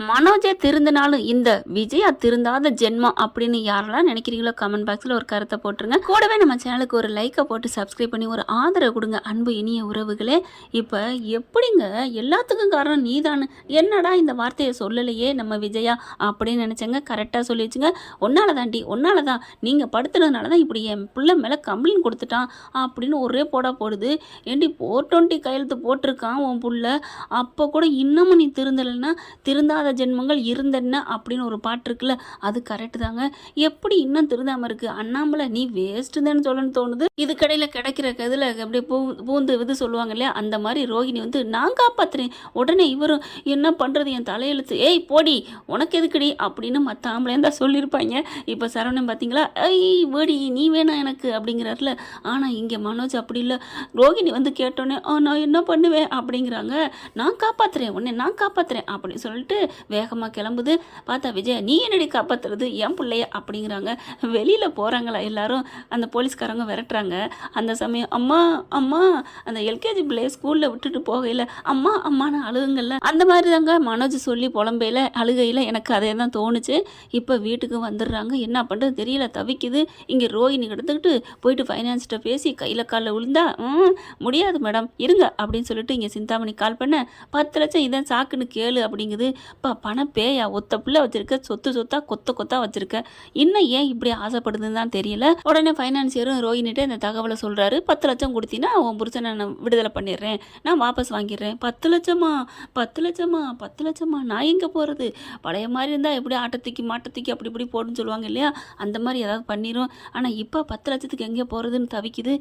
மனோஜே திருந்தினாலும் இந்த விஜயா திருந்தாத ஜென்மம் அப்படின்னு யாரெல்லாம் நினைக்கிறீங்களோ கமெண்ட் பாக்ஸில் ஒரு கருத்தை போட்டுருங்க. கூடவே நம்ம சேனலுக்கு ஒரு லைக்கை போட்டு சப்ஸ்கிரைப் பண்ணி ஒரு ஆதரவு கொடுங்க அன்பு இனிய உறவுகளே. இப்போ எப்படிங்க எல்லாத்துக்கும் காரணம் நீதானு என்னடா இந்த வார்த்தையை சொல்லலையே நம்ம விஜயா அப்படின்னு நினச்சேங்க. கரெக்டாக சொல்லி வச்சுங்க. ஒன்னால தாண்டி ஒன்னால தான் நீங்கள் படுத்துனதுனால தான் இப்படி என் பிள்ளை மேலே கம்ப்ளைண்ட் கொடுத்துட்டான் அப்படின்னு ஒரே போடுது. ஏண்டி 420 கையெழுத்து போட்டிருக்கான் உன் புள்ள, அப்போ கூட இன்னமும் நீ திருந்தலைன்னா திருந்தாத ஜென்மங்கள் இருந்தன அப்படின்னு ஒரு பாட்டு இருக்குல்ல, அது கரெக்டு தாங்க. எப்படி இன்னும் திருந்தாமல் இருக்கு அண்ணாமலை, நீ வேஸ்ட்டுன்னு சொல்லணும்னு தோணுது. இது கடையில் கிடைக்கிற கதில் அப்படியே பூந்து இது சொல்லுவாங்க இல்லையா, அந்த மாதிரி ரோகிணி வந்து நான் காப்பாத்துறேன். உடனே இவரும் என்ன பண்ணுறது என் தலையெழுத்து, ஏய் போடி உனக்கு எதுக்குடி அப்படின்னு மற்ற ஆம்பளையும் தான் சொல்லியிருப்பாங்க. இப்போ சரவணன் பார்த்தீங்களா, ஐய் வேடி நீ வேணாம் எனக்கு அப்படிங்கிறாருல. ஆனால் இங்கே மனோஜ் அப்படி இல்லை. ரோகிணி வந்து கேட்டோன்னே நான் என்ன பண்ணுவேன் அப்படிங்கிறாங்க. நான் காப்பாற்றுறேன் உன்னை, நான் காப்பாற்றுறேன் அப்படின்னு சொல்லிட்டு வேகமாக கிளம்புது. பார்த்தா விஜய் நீ என்னடி காப்பாற்றுறது என் பிள்ளைய அப்படிங்கிறாங்க. வெளியில் போகிறாங்களா எல்லாரும், அந்த போலீஸ்காரங்க விரட்டுறாங்க. அந்த சமயம் அம்மா அம்மா அந்த எல்கேஜி பிள்ளைய ஸ்கூலில் விட்டுட்டு போகையில் அம்மா அம்மானு அழுகுங்கள்ல, அந்த மாதிரி தாங்க மனோஜ் சொல்லி புலம்பையில் அழுகையில் எனக்கு அதே தான் தோணுச்சு. இப்போ வீட்டுக்கு வந்துடுறாங்க. என்ன பண்ணுறது தெரியல, தவிக்குது. இங்கே ரோஹிணி எடுத்துக்கிட்டு போயிட்டு ஃபைனான்ஸ்கிட்ட பேசி கையில் காலில் விழுந்தா முடியாது மேடம் இருங்க அப்படின்னு சொல்லிட்டு இங்கே சிந்தாமணி கால் பண்ண 10 லட்சம் இதான் சாக்குன்னு கேளு அப்படிங்குது. இப்போ பணம் பேயா, ஒத்த பிள்ளை வச்சிருக்க, சொத்தா கொத்தா வச்சிருக்க, இன்னும் ஏன் இப்படி ஆசைப்படுதுன்னு தான் தெரியல. உடனே ஃபைனான்சியரும் ரோஹினிட்ட இந்த தகவலை சொல்றாரு. 10 லட்சம் கொடுத்தீங்கன்னா உன் புருஷனை நான் விடுதலை பண்ணிடுறேன், நான் வாபஸ் வாங்கிடுறேன். 10 லட்சமா 10 லட்சமா 10 லட்சமா நான் எங்கே போகிறது, பழைய மாதிரி இருந்தால் எப்படி ஆட்டத்துக்கு மாட்டத்துக்கு அப்படி இப்படி போடுன்னு சொல்லுவாங்க இல்லையா, அந்த மாதிரி ஏதாவது பண்ணிடும். ஆனால் இப்போ 10 லட்சத்துக்கு எங்கே போகிறதுன்னு தவிக்குது.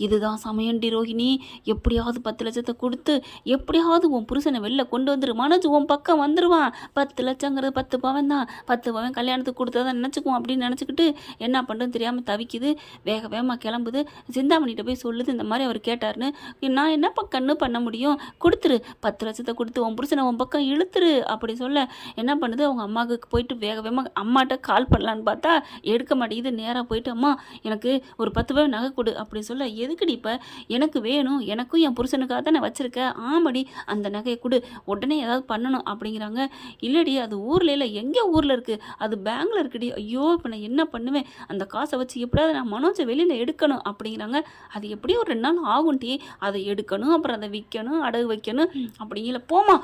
இதுதான் சமயண்டி ரோஹிணி, எப்படியாவது 10 லட்சத்தை கொடுத்து எப்படியாவது உன் புருஷனை வெளில கொண்டு வந்துரு, மனோஜ் உன் பக்கம் வந்துருவான். 10 லட்சங்கிறது 10 பவன் தான், 10 பவன் கல்யாணத்துக்கு கொடுத்ததான் நினச்சிக்குவோம் அப்படின்னு நினச்சிக்கிட்டு என்ன பண்ணுறதுன்னு தெரியாமல் தவிக்குது. வேகமாக கிளம்புது. சிந்தாமணிகிட்ட போய் சொல்லுது இந்த மாதிரி அவர் கேட்டார்னு. நான் என்ன கண்ணு பண்ண முடியும், கொடுத்துரு 10 லட்சத்தை கொடுத்து உன் புருஷனை உன் பக்கம் இழுத்துரு அப்படி சொல்ல என்ன பண்ணுது, அவங்க அம்மாவுக்கு போயிட்டு வேகமாக அம்மாட்ட கால் பண்ணலான்னு பார்த்தா எடுக்க மாட்டேங்குது. நேராக போயிட்டு அம்மா எனக்கு ஒரு 10 பவன் நகை கொடு அப்படி சொல்ல, எதுக்குடி இப்போ, எனக்கு வேணும், எனக்கும் என் புருஷனுக்காக தான் நான் வச்சுருக்கேன், ஆமாடி அந்த நகையை கொடு, உடனே ஏதாவது பண்ணணும் அப்படிங்கிறாங்க. இல்லடி அது ஊரில் இல்லை, எங்கே ஊரில் இருக்குது, அது பேங்கில் இருக்குடி, ஐயோ இப்போ நான் என்ன பண்ணுவேன், அந்த காசை வச்சு எப்படியாவது நான் மனோஜை வெளியில் எடுக்கணும் அப்படிங்கிறாங்க. அது எப்படியும் ஒரு 2 நாள் ஆகும்டி, அதை எடுக்கணும், அப்புறம் அதை விற்கணும், அடகு வைக்கணும் அப்படிங்கிற, போமா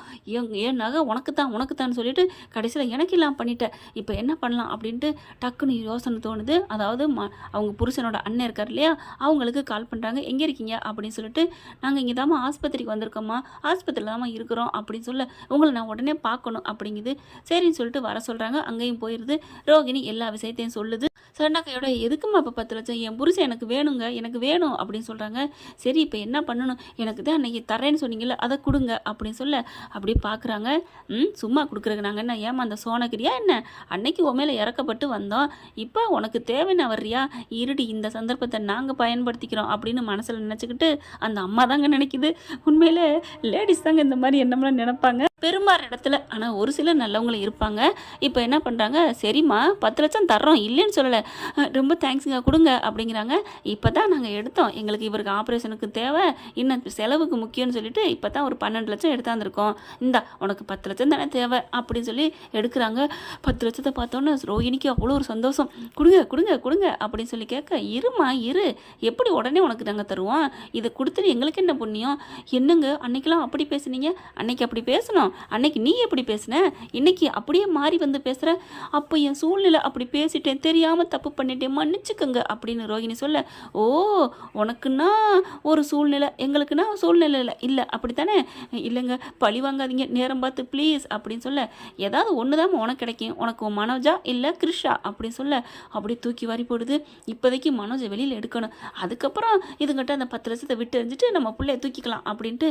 ஏன் நகை உனக்குத்தான்னு சொல்லிட்டு கடைசியில் எனக்கு இல்லாமல் பண்ணிட்டேன், இப்போ என்ன பண்ணலாம் அப்படின்ட்டு டக்குன்னு யோசனை தோணுது. அதாவது அவங்க புருஷனோட அண்ணன் இருக்கார் இல்லையா, அவங்களுக்கு கால் பண்ணுறாங்க. எங்கே இருக்கீங்க அப்படின்னு சொல்லிட்டு, நாங்கள் இங்கே தாம்மா ஆஸ்பத்திரிக்கு வந்திருக்கோம்மா, ஆஸ்பத்திரியில் தாம்மா இருக்கிறோம் அப்படின்னு சொல்ல, உங்களை நான் உடனே பார்க்கணும் அப்படிங்குது. சரின்னு சொல்லிட்டு வர சொல்கிறாங்க. அங்கேயும் போயிடுது. ரோகிணி எல்லா விஷயத்தையும் சொல்லுது. சொன்னாக்கையோட எதுக்குமா இப்போ 10 லட்சம், என் புருஷன் எனக்கு வேணுங்க, எனக்கு வேணும் அப்படின்னு சொல்கிறாங்க. சரி இப்போ என்ன பண்ணணும், எனக்கு தான் அன்றைக்கி தரேன்னு சொன்னீங்கல்ல அதை கொடுங்க அப்படின்னு சொல்ல, அப்படி பார்க்குறாங்க. சும்மா கொடுக்குறக்கு நாங்கள் என்ன ஏமா அந்த சோனகிரியா என்ன, அன்னைக்கு உன் மேலே இறக்கப்பட்டு வந்தோம், இப்போ உனக்கு தேவைன்னு வர்றியா, இருடி இந்த சந்தர்ப்பத்தை நாங்கள் பயன்படுத்திக்கிறோம் அப்படின்னு மனசில் நினச்சிக்கிட்டு அந்த அம்மா தாங்க நினைக்குது. உண்மையில் லேடிஸ் தாங்க இந்த மாதிரி என்னமெல்லாம் நினைப்பாங்க பெரும்பாலான இடத்துல. ஆனால் ஒரு சிலர் நல்லவங்களும் இருப்பாங்க. இப்போ என்ன பண்ணுறாங்க, சரிம்மா 10 லட்சம் தர்றோம் இல்லைன்னு சொல்லலை, ரொம்ப தேங்க்ஸுங்க கொடுங்க அப்படிங்கிறாங்க. இப்போ தான் நாங்கள் எடுத்தோம், எங்களுக்கு இவருக்கு ஆப்ரேஷனுக்கு தேவை, இன்னும் செலவுக்கு முக்கியம்னு சொல்லிட்டு இப்போ தான் ஒரு 12 லட்சம் எடுத்தாந்துருக்கோம், இந்தா உனக்கு 10 லட்சம் தானே தேவை அப்படின்னு சொல்லி எடுக்கிறாங்க. 10 லட்சத்தை பார்த்தோன்னே ரோஹிணிக்கு அவ்வளோ ஒரு சந்தோஷம். கொடுங்க கொடுங்க கொடுங்க அப்படின்னு சொல்லி கேட்க, இருமா இரு, எப்படி உடனே உனக்கு நாங்கள் தருவோம், இதை கொடுத்துட்டு எங்களுக்கு என்ன புண்ணியம், என்னங்க அன்னைக்கெல்லாம் அப்படி பேசுனீங்க, அன்னைக்கு அப்படி பேசணும், அன்னைக்கு நீ எப்படி பேசுன, இன்னைக்கு அப்படியே மாறி வந்து பேசுகிற, அப்போ என் சூழ்நிலை அப்படி பேசிட்டேன், தெரியாமல் தப்பு பண்ணிட்டேன், மன்னிச்சுக்கோங்க அப்படின்னு ரோஹிணி சொல்ல, ஓ உனக்குன்னா ஒரு சூழ்நிலை எங்களுக்குன்னா சூழ்நிலை இல்லை அப்படித்தானே, இல்லைங்க பழி வாங்காதீங்க நேரம் பார்த்து ப்ளீஸ் அப்படின்னு சொல்ல, ஏதாவது ஒன்று தான் உனக்கு கிடைக்கும், உனக்கு மனோஜா இல்லை கிருஷா அப்படின்னு சொல்ல, அப்படி தூக்கி வாரி போடுது. இப்போதைக்கு மனோஜை வெளியில் எடுக்கணும், அதுக்கப்புறம் இதுங்கிட்ட அந்த 10 லட்சத்தை விட்டு எறிஞ்சிட்டு நம்ம பிள்ளைய தூக்கிக்கலாம் அப்படின்ட்டு,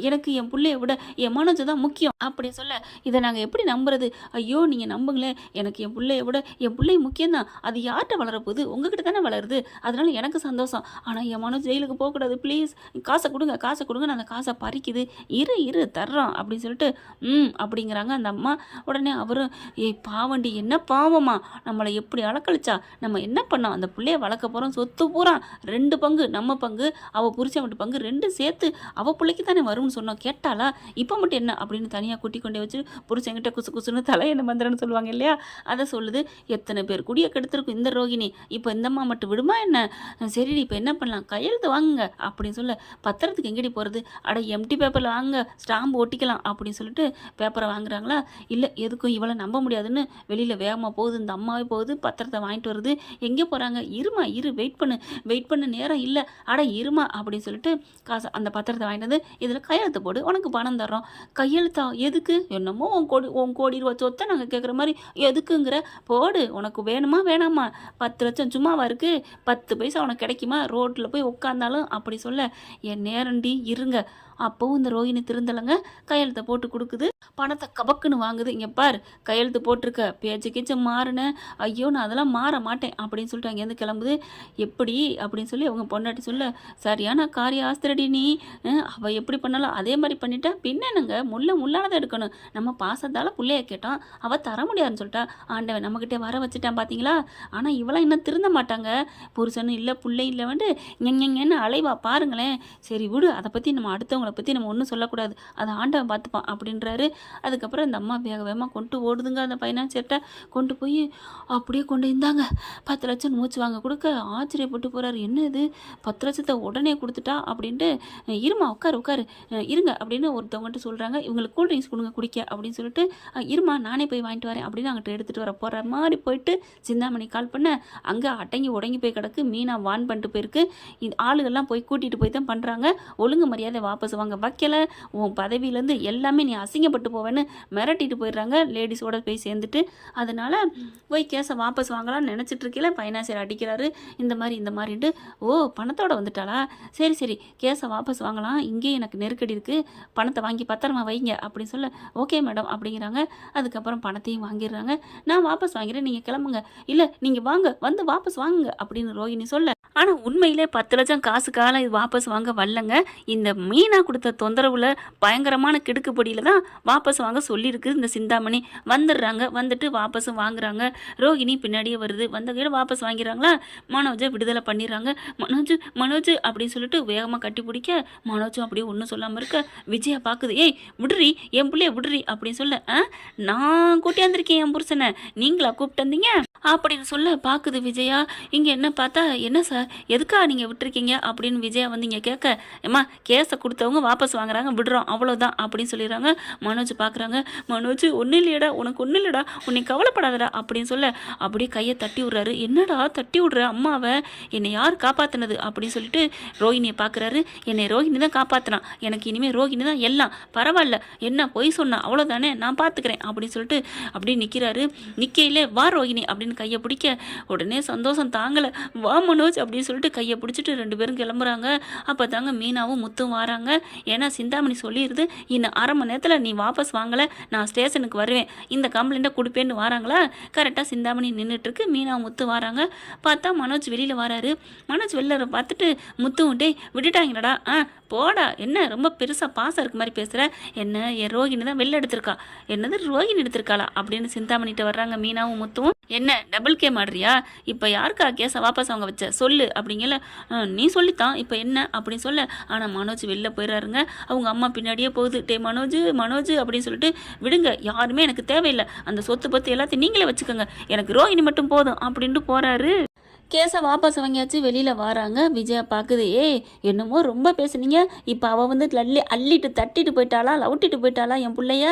எனக்கு என் பிள்ளைய விட என் மனோஜை தான் முக்கியம் அப்படி சொல்ல, இதை நாங்கள் எப்படி நம்புறது, ஐயோ நீங்கள் நம்புங்களேன், எனக்கு என் பிள்ளைய விட என் பிள்ளை முக்கியம்தான், அது யார்கிட்ட வளரப்போகுது, உங்ககிட்ட தானே வளருது, அதனால எனக்கு சந்தோஷம். ஆனால் என் மனோஜ் ஜெயிலுக்கு போகக்கூடாது ப்ளீஸ், காசை கொடுங்க காசை கொடுங்க, நான் அந்த காசை பறிக்குது, இரு தர்றோம் அப்படின்னு சொல்லிட்டு அப்படிங்கிறாங்க அந்த அம்மா. உடனே அவரும் ஏய் பாவண்டி, என்ன பாவமா, நம்மளை எப்படி அலக்கழிச்சா, நம்ம என்ன பண்ணோம், அந்த பிள்ளைய வளர்க்க போகிறோம், சொத்து பூரா 2 பங்கு நம்ம பங்கு, அவள் புரிச்ச மட்டும் பங்கு 2 சேர்த்து அவள் பிள்ளைக்கு தானே வரும்னு சொன்னோம், கேட்டாளா, இப்போ மட்டும் என்ன அப்படின்னு தனியாக கூட்டி கொண்டே வச்சு புருஷங்கிட்ட குசு குசுன்னு தலை என்ன மந்திரன்னு சொல்லுவாங்க இல்லையா, அதை சொல்லுது. எத்தனை பேர் குடியை கெடுத்திருக்கும் இந்த ரோகிணி, இப்போ இந்தம்மா மட்டும் விடுமா என்ன, சரி இப்போ என்ன பண்ணலாம், கையெழுத்து வாங்குங்க அப்படின்னு சொல்ல, பத்திரத்துக்கு எங்கடி போகிறது, அட எம்டி பேப்பரில் வாங்க, ஸ்டாம்பு ஒட்டிக்கலாம் அப்படின்னு சொல்லிட்டு பேப்பரை வாங்குறாங்களா. இல்லை எதுக்கும் இவளை நம்ப முடியாதுன்னு வெளியில் வேகமாக போகுது, இந்த அம்மாவே போகுது, பத்திரத்தை வாங்கிட்டு வருது. எங்கே போகிறாங்க, இருமா வெயிட் பண்ணு நேரம் இல்லை, அட இருமா அப்படின்னு சொல்லிட்டு காசு அந்த பத்திரத்தை வாங்கிட்டு வந்து இதில் கையெழுத்து போடு, உனக்கு பணம் தர்றோம். கையெழுத்தா எதுக்கு, என்னமோ உன் கோடி ரூபா சொத்தை நாங்கள் கேட்குற மாதிரி எதுக்குங்கிற, போடு, உனக்கு வேணுமா வேணாமா, 10 லட்சம் சும்மாவா இருக்குது, 10 பைசா உனக்கு கிடைக்குமா, ரோட்டில் போய் உட்காந்தாலும் அப்படி சொல்ல, என் நேரண்டி இருங்க. அப்போவும் இந்த ரோகிணி திருந்தலைங்க, கையெழுத்தை போட்டு கொடுக்குது, பணத்தை கபக்குன்னு வாங்குது. இங்கே பார், கையெழுத்து போட்டிருக்க, பேச்சு கீச்சு மாறுனேன், ஐயோ நான் அதெல்லாம் மாற மாட்டேன் அப்படின்னு சொல்லிட்டு அங்கேருந்து கிளம்புது. எப்படி அப்படின்னு சொல்லி அவங்க பொண்டாட்டி சொல்ல, சரியான காரிய ஆஸ்திரடி நீ, அவள் எப்படி பண்ணாலும் அதே மாதிரி பண்ணிட்டா பின்ன என்னங்க, முள்ளானதை எடுக்கணும், நம்ம பாசத்தால் பிள்ளைய கேட்டோம், அவள் தர முடியாதுன்னு சொல்லிட்டா, ஆண்டவன் நம்மக்கிட்டே வர வச்சுட்டான் பார்த்தீங்களா. ஆனால் இவளாம் இன்னும் திருந்த மாட்டாங்க, புருஷனும் இல்லை பிள்ளை இல்லை வந்து எங்கெங்கன்னு அலைவா பாருங்களேன். சரி விடு, அதை பற்றி நம்ம அடுத்தவங்களை பற்றி நம்ம ஒன்றும் சொல்லக்கூடாது, அதை ஆண்டவன் பார்த்துப்பான் அப்படின்றாரு. அதுக்கப்புறம் இந்த அம்மா வேகமாக கொண்டு ஓடுதுங்க, அந்த ஃபைனான்சியர்கிட்ட கொண்டு போய் அப்படியே கொண்டு இருந்தாங்க 10 லட்சம் மூச்சு வாங்க கொடுக்க ஆச்சரியப்பட்டு போகிறாரு. என்ன இது 10 லட்சத்தை உடனே கொடுத்துட்டா அப்படின்ட்டு, இருமா உட்காரு இருங்க அப்படின்னு ஒருத்தவங்கள்ட்ட சொல்கிறாங்க, இவங்களுக்கு கூல்ட்ரிங்க்ஸ் கொடுங்க குடிக்க அப்படின்னு சொல்லிட்டு, இருமா நானே போய் வாங்கிட்டு வரேன் அப்படின்னு அங்கிட்ட எடுத்துகிட்டு வர போகிற மாதிரி போயிட்டு சிந்தாமணி கால் பண்ண, அங்கே அடங்கி உடங்கி போய் கிடக்கு. மீனா வான் பண்ணிட்டு போயிருக்கு, ஆளுகள்லாம் போய் கூட்டிகிட்டு போய் தான் பண்ணுறாங்க, ஒழுங்கு மரியாதை வாபஸ் வாங்க வைக்கல, உன் பதவியிலேருந்து எல்லாமே நீ அசிங்கப்பட்டு போவேன்னு மிரட்டிட்டு போயிடுறாங்க லேடிஸோட போய் சேர்ந்துட்டு. அதனால் போய் கேஸை வாபஸ் வாங்கலாம்னு நினச்சிட்டு இருக்கல, ஃபைனான்சியர் அடிக்கிறாரு, இந்த மாதிரின்ட்டு. ஓ பணத்தோட வந்துட்டாளா, சரி கேஸை வாபஸ் வாங்கலாம், இங்கே எனக்கு நெருக்கடி இருக்குது, பணத்தை வாங்கி பத்திரமா வைங்க அப்படின்னு சொல்ல, ஓகே மேடம் அப்படிங்கிறாங்க. அதுக்கப்புறம் பணத்தையும் வாங்கிடுறாங்க. நான் வாபஸ் வாங்கிறேன், நீங்கள் கிளம்புங்க, இல்லை நீங்கள் வாங்க வந்து வாபஸ் வாங்குங்க அப்படின்னு ரோகிணி சொல்ல, ஆனால் உண்மையிலே 10 லட்சம் காசுக்காக இது வாபஸ் வாங்க வரலங்க, இந்த மீனா கொடுத்த தொந்தரவுல பயங்கரமான கிடுக்குப்படியில் தான் வாபஸ் வாங்க சொல்லியிருக்கு இந்த சிந்தாமணி. வந்துடுறாங்க, வந்துட்டு வாபஸும் வாங்குறாங்க. ரோகிணி பின்னாடியே வருது, வந்த கையில் வாபஸ் வாங்கிறாங்களா. மனோஜை விடுதலை பண்ணிடுறாங்க. மனோஜ் அப்படின்னு சொல்லிட்டு வேகமாக கட்டி பிடிக்க, மனோஜும் அப்படியே ஒன்றும் சொல்லாமல் இருக்க, விஜயா பார்க்குது, ஏய் விடுறி என் பிள்ளைய விடுறி அப்படின்னு சொல்ல, நான் கூட்டியாந்துருக்கேன் என் புருஷனை, நீங்களா கூப்பிட்டு வந்தீங்க அப்படின்னு சொல்ல பார்க்குது விஜயா. இங்கே என்ன பார்த்தா, என்ன சார் எதுக்கா நீங்கள் விட்டுருக்கீங்க அப்படின்னு விஜயா வந்து இங்கே கேட்க, ஏம்மா கேஸை கொடுத்தவங்க வாபஸ் வாங்குறாங்க, விடுறோம் அவ்வளோதான் அப்படின்னு சொல்லிடுறாங்க. மனோஜ் பார்க்குறாங்க, மனோஜ் ஒன்றும் இல்லையடா, உனக்கு ஒன்றும் இல்லைடா, உன்னை கவலைப்படாதடா அப்படின்னு சொல்ல, அப்படியே கையை தட்டி விட்றாரு. என்னடா தட்டி விட்ற அம்மாவை, என்னை யார் காப்பாற்றினது அப்படின்னு சொல்லிட்டு ரோஹிணியை பார்க்குறாரு. என்னை ரோஹிணி தான் காப்பாற்றினான், எனக்கு இனிமேல் ரோஹிணி தான் எல்லாம், பரவாயில்ல என்ன பொய் சொன்னா அவ்வளோதானே, நான் பார்த்துக்கிறேன் அப்படின்னு சொல்லிட்டு அப்படியே நிற்கிறாரு. நிற்கையிலே வா ரோஹிணி அப்படின்னு கையை பிடிக்க, உடனே சந்தோஷம் தாங்கலை, வா மனோஜ் அப்படின்னு சொல்லிட்டு கையை பிடிச்சிட்டு 2 பேரும் கிளம்புறாங்க. அப்போ தாங்க மீனாவும் முத்தும் வராங்க. ஏன்னா சிந்தாமணி சொல்லிடுது, இன்னும் 1/2 மணி நேரத்தில் நீ வாபஸ் வாங்கலை நான் ஸ்டேஷனுக்கு வருவேன், இந்த கம்ப்ளைண்ட்டை கொடுப்பேன்னு வராங்களா. கரெக்டாக சிந்தாமணி நின்றுட்டுருக்கு, மீனாவும் முத்து வராங்க. பார்த்தா மனோஜ் வெளியில் வராரு. மனோஜ் வெளில பார்த்துட்டு முத்துவும், டேய் விட்டுட்டாங்கடா, போடா, என்ன ரொம்ப பெருசாக பாசம் இருக்க மாதிரி பேசுகிற, என்ன என் ரோஹிணி தான் வெளில எடுத்திருக்கா, என்னது ரோஹிணி எடுத்திருக்காளா அப்படின்னு சிந்தாமணிகிட்ட வர்றாங்க மீனாவும் முத்துவும். என்ன டபுள் கேம் ஆடுறியா, இப்போ யாருக்கா கேஸை வாபஸ் அவங்க வச்ச சொல்லு அப்படிங்கல, நீ சொல்லித்தான் இப்போ என்ன அப்படின்னு சொல்ல. ஆனால் மனோஜ் வெளில போயிடுறாருங்க. அவங்க அம்மா பின்னாடியே போகுது, டே மனோஜ் அப்படின்னு சொல்லிட்டு, விடுங்க யாருமே எனக்கு தேவையில்லை, அந்த சொத்து பத்து எல்லாத்தையும் நீங்களே வச்சுக்கோங்க, எனக்கு ரோஹிணி மட்டும் போதும் அப்படின்ட்டு போகிறாரு. கேஸை வாபஸ் வாங்கியாச்சு வெளியில் வராங்க. விஜயா பார்க்குது, ஏய் என்னமோ ரொம்ப பேசுனீங்க, இப்போ அவள் வந்து அள்ளிட்டு தட்டிட்டு போயிட்டாளா, லவுட்டிட்டு போயிட்டாளா என் பிள்ளைய,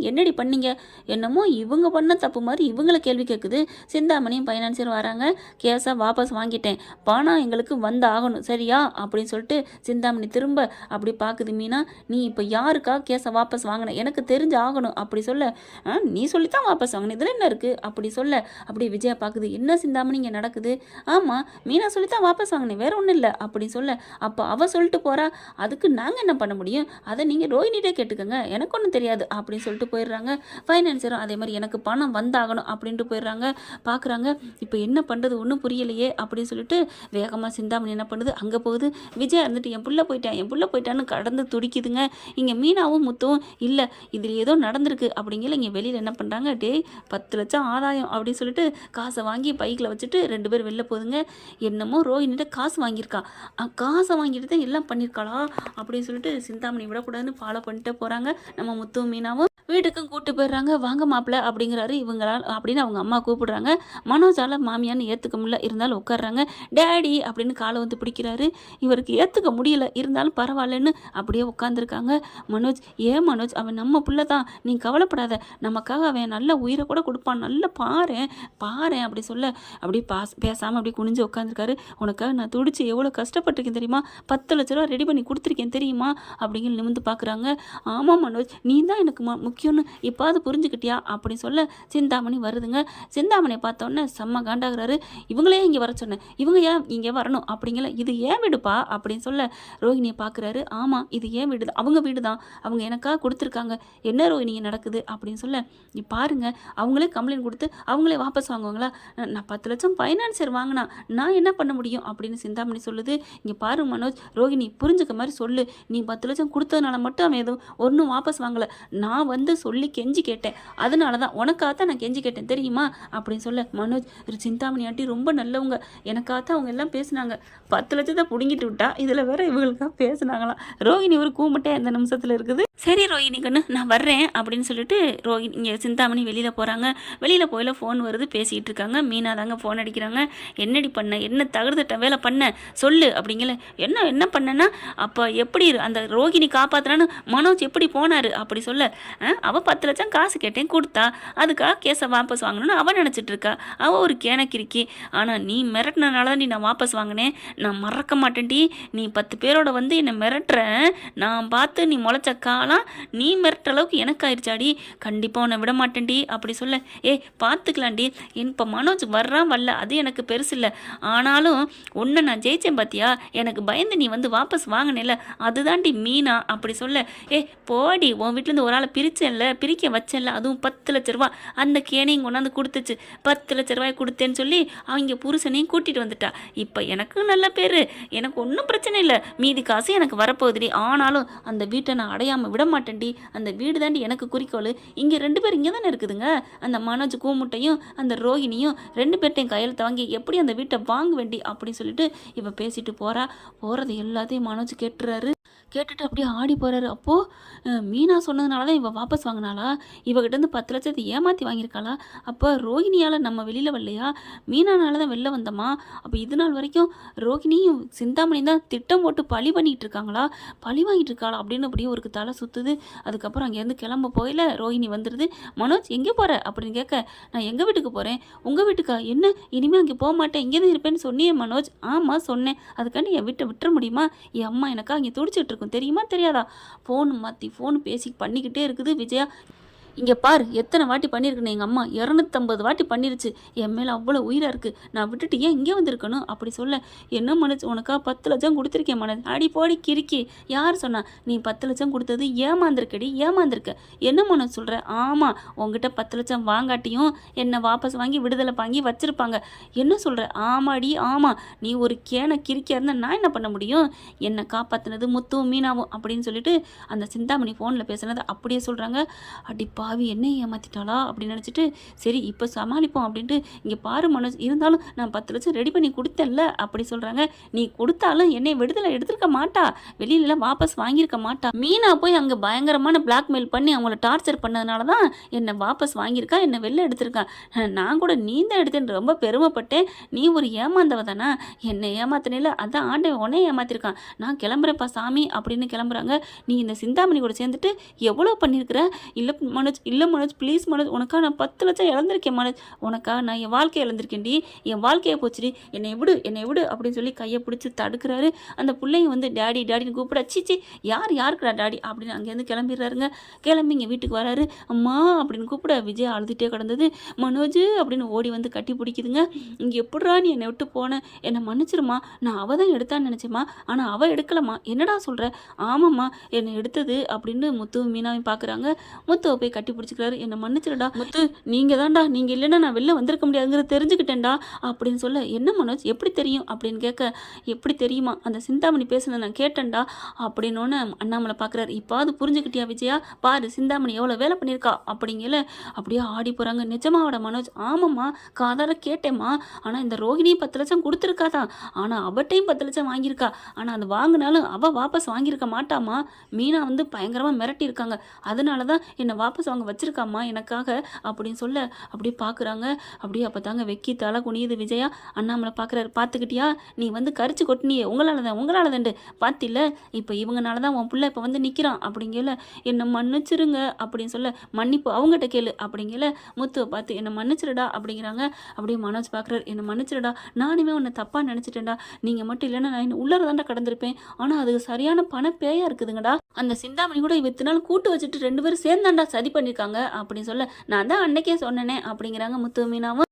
என்னடி பண்ணீங்க, என்னமோ இவங்க பண்ண தப்பு மாதிரி இவங்கள கேள்வி கேட்குது. சிந்தாமணியும் ஃபைனான்சியர் வராங்க. கேஸை வாபஸ் வாங்கிட்டேன், பணம் எங்களுக்கு வந்து ஆகணும் சரியா அப்படின்னு சொல்லிட்டு சிந்தாமணி திரும்ப அப்படி பார்க்குது. மீனா, நீ இப்போ யாருக்கா கேஸை வாபஸ் வாங்கின, எனக்கு தெரிஞ்சு ஆகணும் அப்படி சொல்ல, நீ சொல்லித்தான் வாபஸ் வாங்கின, இதில் என்ன இருக்குது அப்படி சொல்ல. அப்படி விஜயா பார்க்குது, என்ன சிந்தாமணி இங்கே நடக்குது, ஆமாம் மீனா சொல்லி தான் வாபஸ் வாங்கினேன், வேற ஒன்றும் இல்லை அப்படின்னு சொல்ல, அப்போ அவள் சொல்லிட்டு போகிறா, அதுக்கு நாங்கள் என்ன பண்ண முடியும், அதை நீங்கள் ரோஹினிட்டே கேட்டுக்கோங்க, எனக்கு ஒன்றும் தெரியாது அப்படின்னு சொல்லிட்டு போயிடுறாங்க. ஃபைனான்சரும் அதே மாதிரி எனக்கு பணம் வந்தாகணும் அப்படின்ட்டு போயிடுறாங்க. பார்க்குறாங்க, இப்போ என்ன பண்ணுறது ஒன்றும் புரியலையே அப்படின்னு சொல்லிட்டு வேகமாக சிந்தாமணி என்ன பண்ணுது, அங்கே போகுது. விஜயா இருந்துட்டு என் புள்ள போயிட்டான்னு கடந்து துடிக்குதுங்க. இங்கே மீனாவும் முத்துவும் இல்லை இதில் ஏதோ நடந்திருக்கு அப்படிங்கிற இங்கே வெளியில் என்ன பண்ணுறாங்க, டேய் 10 லட்சம் ஆதாயம் அப்படின்னு சொல்லிட்டு காசை வாங்கி பைக்கில் வச்சுட்டு 2 பேர் வெளில போகுதுங்க. என்னமோ ரோஹினிட்ட காசு வாங்கியிருக்கா, காசை வாங்கிட்டு தான் எல்லாம் பண்ணியிருக்காளா அப்படின்னு சொல்லிட்டு சிந்தாமணி விடக்கூடாதுன்னு ஃபாலோ பண்ணிட்டு போகிறாங்க. நம்ம முத்துவும் மீனாவும் வீட்டுக்கும் கூப்பிட்டு போயிடுறாங்க. வாங்க மாப்பிள்ள அப்படிங்கிறாரு இவங்களால் அப்படின்னு அவங்க அம்மா கூப்பிடுறாங்க. மனோஜால் மாமியான்னு ஏற்றுக்க முடியல, இருந்தாலும் உட்காடுறாங்க. டேடி அப்படின்னு காலை வந்து பிடிக்கிறாரு. இவருக்கு ஏற்றுக்க முடியல, இருந்தாலும் பரவாயில்லன்னு அப்படியே உட்காந்துருக்காங்க. மனோஜ், ஏன் மனோஜ், அவன் நம்ம பிள்ளை தான், நீ கவலைப்படாத, நமக்காக அவன் நல்ல உயிரை கூட கொடுப்பான், நல்ல பாரேன் அப்படி சொல்ல அப்படியே பேசாமல் அப்படியே குனிஞ்சு உட்காந்துருக்காரு. உனக்காக நான் துடிச்சு எவ்வளோ கஷ்டப்பட்டிருக்கேன் தெரியுமா, 10 லட்ச ரூபா ரெடி பண்ணி கொடுத்துருக்கேன் தெரியுமா அப்படிங்கிற நிமிந்து பார்க்குறாங்க. ஆமாம் மனோஜ், நீ தான் எனக்கு முக்கியம்னு இப்பாவது புரிஞ்சுக்கிட்டியா அப்படின்னு சொல்ல சிந்தாமணி வருதுங்க. சிந்தாமணியை பார்த்தோன்னே செம்ம காண்டாகிறாரு. இவங்களே இங்கே வர சொன்னேன், இவங்க ஏன் இங்கே வரணும் அப்படிங்கிற, இது ஏன் வீடுப்பா அப்படின்னு சொல்ல ரோஹிணியை பார்க்குறாரு. ஆமாம் இது ஏன் வீடு தான், அவங்க வீடு தான், அவங்க எனக்காக கொடுத்துருக்காங்க, என்ன ரோஹிணி நடக்குது அப்படின்னு சொல்ல, நீ பாருங்க அவங்களே கம்ப்ளைண்ட் கொடுத்து அவங்களே வாபஸ் வாங்குவாங்களா, நான் 10 லட்சம் ஃபைனான்சர் வாங்கினா நான் என்ன பண்ண முடியும் அப்படின்னு சிந்தாமணி சொல்லுது. இங்கே பாரு மனோஜ், ரோஹிணி புரிஞ்சுக்க மாதிரி சொல்லு, நீ 10 லட்சம் கொடுத்ததுனால மட்டும் அவன் எதுவும் ஒன்றும் வாபஸ் வாங்கலை, நான் வந்து சொல்லி கெஞ்சி கேட்டேன், அதனால தான் உனக்காகத்தான் நான் கெஞ்சி கேட்டேன் தெரியுமா அப்படின்னு சொல்ல, மனோஜ் சிந்தாமணி ஆண்டி ரொம்ப நல்லவங்க, எனக்காகத்தான் அவங்க எல்லாம் பேசினாங்க, 10 லட்சத்தை பிடுங்கிட்டு விட்டா இதில் வேற இவங்களுக்காக பேசினாங்களாம். ரோஹிணி ஒரு கூமிட்டே அந்த நிமிஷத்தில் இருக்குது. சரி ரோஹிணி கண்ணு நான் வர்றேன் அப்படின்னு சொல்லிட்டு ரோஹிணி இங்கே சிந்தாமணி வெளியில் போகிறாங்க. வெளியில் போயில ஃபோன் வருது, பேசிகிட்டு இருக்காங்க. மீனா தாங்க ஃபோன் அடிக்கிறாங்க. என்னடி பண்ண, என்ன தகுதிட்ட வேலை பண்ண சொல்லு அப்படிங்கல. என்ன பண்ணனா, அப்போ எப்படி அந்த ரோஹிணி காப்பாற்றுறான்னு மனோஜ் எப்படி போனார் அப்படி சொல்ல, அவள் 10 லட்சம் காசு கேட்டேன் கொடுத்தா, அதுக்காக கேஸை வாபஸ் வாங்கணும்னு அவன் நினச்சிட்டு இருக்கா, அவள் ஒரு கேனக்கிருக்கி. ஆனால் நீ மிரட்டினால தான் நான் வாபஸ் வாங்கினேன், நான் மறக்க மாட்டேன்டி, நீ 10 பேரோட வந்து என்னை மிரட்டுற, நான் பார்த்து நீ முளைச்ச காலம் நீ மிரட்டுற அளவுக்கு எனக்கு ஆயிடுச்சாடி, கண்டிப்பாக உன்னை விட மாட்டேன்டி அப்படி சொல்ல, பார்த்துக்கலாண்டி, இப்போ மனோஜ் வர்றான் வரல அது எனக்கு பெருசு இல்லை, ஆனாலும் உன்னை நான் ஜெயிச்சேன் பார்த்தியா, எனக்கு பயந்து நீ வந்து வாபஸ் வாங்கினேல, அதுதான்டி மீனா அப்படி சொல்ல, போடி உன் வீட்டிலேருந்து ஒரு ஆளை பிரிக்க வச்சேன்ல, அதுவும் 10 லட்ச ரூபா அந்த கேனையும் கொண்டாந்து கொடுத்துச்சு, 10 லட்ச ரூபாய் கொடுத்தேன்னு சொல்லி அவங்க புருஷனையும் கூட்டிகிட்டு வந்துட்டா, இப்போ எனக்கு நல்ல பேர், எனக்கு ஒன்றும் பிரச்சனை இல்லை, மீதி காசு எனக்கு வரப்போகுதுடி, ஆனாலும் அந்த வீட்டை நான் அடையாமல் விட மாட்டேன்டி, அந்த வீடு தாண்டி எனக்கு குறிக்கோள், இங்கே 2 பேர் இங்கே தானே இருக்குதுங்க, அந்த மனோஜ் கூமுட்டையும் அந்த ரோஹிணியும் 2 பேர்ட்டையும் கையெழுத்து வாங்கி எப்படி அந்த வீட்டை வாங்க வேண்டி அப்படின்னு சொல்லிட்டு இவ பேசிட்டு போகிறது எல்லாத்தையும் மனோஜ் கேட்டுட்டு அப்படியே ஆடி போகிறாரு. அப்போது மீனா சொன்னதுனால தான் இவள் வாபஸ் வாங்கினாளா, இவகிட்டேருந்து 10 லட்சத்தை ஏமாற்றி வாங்கியிருக்காளா, அப்போ ரோஹிணியால் நம்ம வெளியில் வரலையா, மீனானால தான் வெளில வந்தோமா, அப்போ இது நாள் வரைக்கும் ரோஹிணியும் சிந்தாமணி தான் திட்டம் போட்டு பழி வாங்கிட்டு இருக்காங்களா அப்படின்னு அப்படியே ஒரு தலை சுற்றுது. அதுக்கப்புறம் அங்கேருந்து கிளம்ப போயில ரோஹிணி வந்துடுது. மனோஜ் எங்கே போகிற அப்படின்னு கேட்க, நான் எங்கள் வீட்டுக்கு போகிறேன். உங்கள் வீட்டுக்கா, என்ன இனிமேல் அங்கே போக மாட்டேன், இங்கே தான் இருப்பேன்னு சொன்னியே மனோஜ். ஆமாம் சொன்னேன், அதுக்காண்டி என் வீட்டை விட்டுற முடியுமா, என் அம்மா எனக்கா அங்கே துடிச்சிட்டு இருக்கும் தெரியுமா தெரியாதா, ஃபோன் மாற்றி ஃபோன் பேசி பண்ணிக்கிட்டே இருக்குது விஜயா. இங்கே பார் எத்தனை வாட்டி பண்ணியிருக்குன்னு எங்கள் அம்மா 250 வாட்டி பண்ணிருச்சு, என் மேலே அவ்வளோ உயிராக இருக்குது, நான் விட்டுட்டு ஏன் இங்கே வந்திருக்கணும் அப்படி சொல்ல, என்ன மனோஜ் உனக்கா 10 லட்சம் கொடுத்துருக்கேன் மனோஜ், அடி போடி கிறுக்கி, யார் சொன்னா, நீ 10 லட்சம் கொடுத்தது ஏமாந்திருக்க, என்ன மனோஜ் சொல்கிற, ஆமாம் உங்ககிட்ட 10 லட்சம் வாங்காட்டியும் என்னை வாபஸ் வாங்கி விடுதலை வாங்கி வச்சுருப்பாங்க, என்ன சொல்கிற, ஆமாடி ஆமாம், நீ ஒரு கிறுக்கியாக இருந்தால் நான் என்ன பண்ண முடியும், என்னை காப்பாற்றினது முத்துவும் மீனாவும் அப்படின்னு சொல்லிட்டு அந்த சிந்தாமணி ஃபோனில் பேசுனது அப்படியே சொல்கிறாங்க. அடி பாவி என்ன ஏமாத்திட்டாளா அப்படின்னு நினச்சிட்டு சரி இப்போ சமாளிப்போம் அப்படின்ட்டு, இங்கே பாரு மனோஜ், இருந்தாலும் நான் 10 லட்சம் ரெடி பண்ணி கொடுத்தேன்ல அப்படி சொல்கிறாங்க. நீ கொடுத்தாலும் என்னை விடுதலை எடுத்திருக்க மாட்டா, வெளியிலலாம் வாபஸ் வாங்கியிருக்க மாட்டா, மீனா போய் அங்கே பயங்கரமான பிளாக்மெயில் பண்ணி அவங்கள டார்ச்சர் பண்ணதுனால தான் என்னை வாபஸ் வாங்கியிருக்கா, என்னை வெளில எடுத்திருக்கா, நான் கூட நீ தான் எடுத்தேன்னு ரொம்ப பெருமைப்பட்டேன், நீ ஒரு ஏமாந்தவ தானே, என்னை ஏமாத்தினில்ல, அதான் ஆண்டவன் உடனே ஏமாத்திருக்கான், நான் கிளம்புறப்பா சாமி அப்படின்னு கிளம்புறாங்க. நீ இந்த சிந்தாமணி கூட சேர்ந்துட்டு எவ்வளோ பண்ணியிருக்கிற, இல்லை மனோஜ் மனோஜ் இல்லை மனோஜ் ப்ளீஸ் மனோஜ், உனக்கா நான் 10 லட்சம் இழந்திருக்கேன் மனோஜ், உனக்கா நான் என் வாழ்க்கையை இழந்திருக்கேன்டி, என் வாழ்க்கையை போச்சுடி, என்னை விடு அப்படின்னு சொல்லி கையை பிடிச்சி தடுக்கிறாரு. அந்த பிள்ளைங்க வந்து டேடி டேடின்னு கூப்பிட, சீச்சி யாருக்குடா டாடி அப்படின்னு அங்கேருந்து கிளம்பிடுறாருங்க. கிளம்பி இங்கே வீட்டுக்கு வராரு. அம்மா அப்படின்னு கூப்பிட விஜய் அழுதுகிட்டே கிடந்தது. மனோஜ் அப்படின்னு ஓடி வந்து கட்டி பிடிக்குதுங்க. இங்கே எப்படிரா நீ என்னை விட்டு போன, என்னை மன்னிச்சிருமா, நான் அவள் தான் எடுத்தான்னு நினச்சேம்மா, ஆனால் அவள் எடுக்கலம்மா, என்னடா சொல்கிற, ஆமாம்மா என்னை எடுத்தது அப்படின்னு முத்து மீனாவையும் பார்க்குறாங்க. முத்துவை போய் கட்டி பிடிச்சிக்கிறாரு. என்னை மன்னிச்சிருடா முத்து, நீங்கள் தான்டா, நீங்கள் இல்லைன்னா நான் வெளில வந்திருக்க முடியாதுங்கிறத தெரிஞ்சுக்கிட்டேன்டா அப்படின்னு சொல்ல, என்ன மனோஜ் எப்படி தெரியும் அப்படின்னு கேட்க, எப்படி தெரியுமா, அந்த சிந்தாமணி பேசுனதை நான் கேட்டேன்டா அப்படின்னோன்னு அண்ணாமலை பார்க்குறாரு. இப்பாவது புரிஞ்சுக்கிட்டியா விஜயா, பாரு சிந்தாமணி எவ்வளோ வேலை பண்ணியிருக்கா அப்படிங்கல அப்படியே ஆடி போகிறாங்க. நிஜமாவோட மனோஜ், ஆமாம்மா காதார கேட்டேம்மா, ஆனால் இந்த ரோஹிணி 10 லட்சம் கொடுத்துருக்காதான், ஆனால் அவட்டையும் 10 லட்சம் வாங்கியிருக்கா, ஆனால் அது வாங்கினாலும் அவள் வாபஸ் வாங்கியிருக்க மாட்டாமா, மீனா வந்து பயங்கரமாக மிரட்டியிருக்காங்க, அதனால தான் என்னை வாபஸ் வாங்க வச்சிருக்காம்மா எனக்காக அப்படின்னு சொல்ல, அப்படியே பார்க்குறாங்க. அப்படியே அப்போ தாங்க வெக்கி தலை குனியுது விஜயா. அண்ணாமலை பார்க்குறாரு. பார்த்துக்கிட்டியா, நீ வந்து கரிச்சு கொட்டினியே, உங்களால் தான் பார்த்தில்ல, இப்போ இவங்கனால தான் உன் பிள்ளை இப்போ வந்து நிற்கிறான் அப்படிங்கல, என்னை மன்னிச்சிருங்க அப்படின்னு சொல்ல, மன்னிப்பு அவங்ககிட்ட கேளு அப்படிங்கல, முத்துவை பார்த்து என்னை மன்னிச்சிருடா அப்படிங்கிறாங்க. அப்படியே மனோஜ் பார்க்குறாரு. என்னை மன்னிச்சிருடா, நானுமே உன்னை தப்பாக நினச்சிட்டேன்டா, நீங்கள் மட்டும் இல்லைன்னா நான் இன்னும் உள்ளார தாண்டா கடந்திருப்பேன், ஆனால் அதுக்கு சரியான பணப்பேயா இருக்குதுங்கடா, அந்த சிந்தாமணி கூட இவத்து நாள் கூட்டு வச்சுட்டு 2 பேரும் சேர்ந்தாண்டா சதி பண்ணியிருக்காங்க அப்படின்னு சொல்ல, நான் தான் அன்னைக்கே சொன்னேனே அப்படிங்கிறாங்க முத்து மீனாவும்.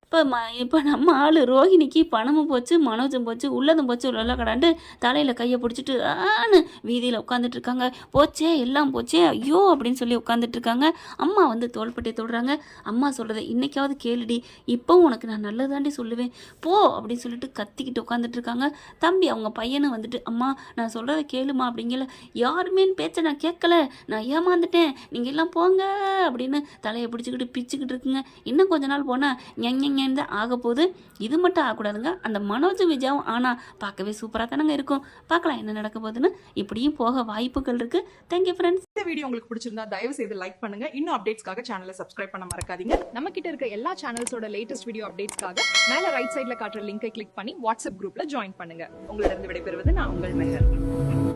இப்போ நம்ம ஆள் ரோஹிணிக்கு பணமும் போச்சு, மனோஜும் போச்சு, உள்ளதும் போச்சு, உள்ள கடாண்டு தலையில் கையை பிடிச்சிட்டு ஆன்னு வீதியில் உட்காந்துட்டு இருக்காங்க. போச்சே எல்லாம் போச்சே ஐயோ அப்படின்னு சொல்லி உட்காந்துட்டு இருக்காங்க. அம்மா வந்து தோள்பட்டை தொடுறாங்க. அம்மா சொல்கிறத இன்னைக்காவது கேளுடி, இப்போவும் உனக்கு நான் நல்லதாண்டி சொல்லுவேன் போ அப்படின்னு சொல்லிட்டு கத்திக்கிட்டு உட்காந்துட்டு இருக்காங்க. தம்பி அவங்க பையனும் வந்துட்டு, அம்மா நான் சொல்கிறத கேளுமா அப்படிங்கல, யாருமே பேச்சை நான் கேட்கல, நான் ஏமாந்துட்டேன், நீங்கள் எல்லாம் போங்க அப்படின்னு தலையை பிடிச்சிக்கிட்டு பிச்சுக்கிட்டு இருக்குங்க. இன்னும் கொஞ்ச நாள் போனால் ஞங்க தான் ஆக போகுது. இது மட்டும் ஆகக்கூடாதுங்க, அந்த மனோஜ் விஜயாவும் ஆனால் பார்க்கவே சூப்பராக தானங்க இருக்கும். பார்க்கலாம் என்ன நடக்க போகுதுன்னு. இப்படியும் போக வாய்ப்புகள் இருக்கு. Thank you friends. இந்த வீடியோ உங்களுக்கு பிடிச்சிருந்தா தயவு செய்து லைக் பண்ணுங்க. இன்னும் அப்டேட்ஸ்க்காக சேனலை சப்ஸ்கிரைப் பண்ண மறக்காதீங்க. நம்ம கிட்ட இருக்க எல்லா சேனல்ஸோட லேட்டஸ்ட் வீடியோ அப்டேட்ஸ்க்காக மேல ரைட் சைட்ல காட்டுற லிங்கை கிளிக் பண்ணி வாட்ஸ்அப் குரூப்ல ஜாயின் பண்ணுங்க. உங்களிடம் விடைபெறுவது நான் உங்கள் மெஹர்.